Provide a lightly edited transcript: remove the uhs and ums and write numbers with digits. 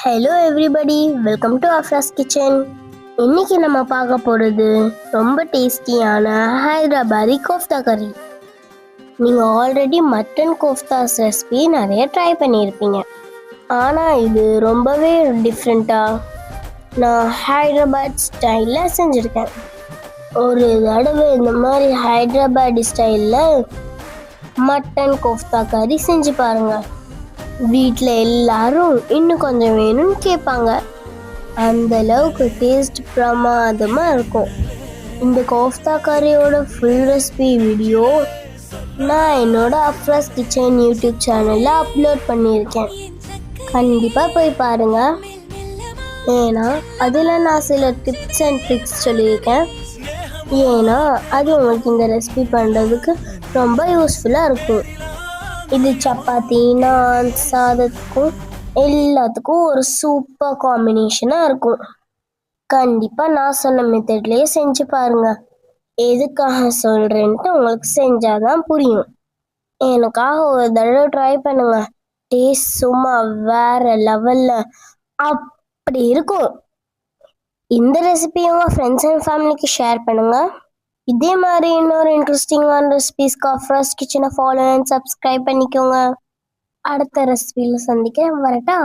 Hello everybody, welcome to Afraz kitchen. இன்னைக்கு நம்ம பார்க்க போகிறது ரொம்ப டேஸ்டியான ஹைதராபாதி கோஃப்தா கறி. நீங்கள் ஆல்ரெடி மட்டன் கோஃப்தாஸ் ரெசிபி நிறைய ட்ரை பண்ணியிருப்பீங்க. ஆனால் இது ரொம்பவே டிஃப்ரெண்ட்டாக நான் ஹைதராபாத் ஸ்டைலில் செஞ்சுருக்கேன். ஒரு தடவை இந்த மாதிரி ஹைதராபாடி ஸ்டைலில் மட்டன் கோஃப்தா கறி செஞ்சு பாருங்கள். வீட்டில் எல்லாரும் இன்னும் கொஞ்சம் வேணும்னு கேட்பாங்க. அந்த அளவுக்கு டேஸ்ட் பிரமாதமாக இருக்கும். இந்த கோஃப்தா கறியோட ஃபுல் ரெசிபி வீடியோ நான் என்னோட அஃப்ராஸ் கிச்சன் யூடியூப் சேனலில் அப்லோட் பண்ணியிருக்கேன். கண்டிப்பாக போய் பாருங்கள். ஏன்னா அதில் நான் சில டிப்ஸ் அண்ட் ட்ரிக்ஸ் சொல்லியிருக்கேன். ஏன்னா அது உங்களுக்கு இந்த ரெசிபி பண்ணுறதுக்கு ரொம்ப யூஸ்ஃபுல்லாக இருக்கும். இது சப்பாத்தி, நான், சாதத்துக்கும் எல்லாத்துக்கும் ஒரு சூப்பர் காம்பினேஷனாக இருக்கும். கண்டிப்பாக நான் சொன்ன மெத்தட்லேயே செஞ்சு பாருங்க. எதுக்காக சொல்கிறேன்ட்டு உங்களுக்கு செஞ்சாதான் புரியும். எனக்காக ஒரு தடவை ட்ரை பண்ணுங்க. டேஸ்ட் சும்மா வேற லெவலில் அப்படி இருக்கும். இந்த ரெசிபியை உங்கள் ஃப்ரெண்ட்ஸ் அண்ட் ஃபேமிலிக்கு ஷேர் பண்ணுங்கள். இதே மாதிரி இன்னொரு இன்ட்ரெஸ்டிங்கான ரெசிபிஸ்க்கு அஃப்ராஸ் கிச்சனை ஃபாலோ அண்ட் சப்ஸ்கிரைப் பண்ணிக்கோங்க. அடுத்த ரெசிபியில் சந்திக்கிறேன். வரட்டா?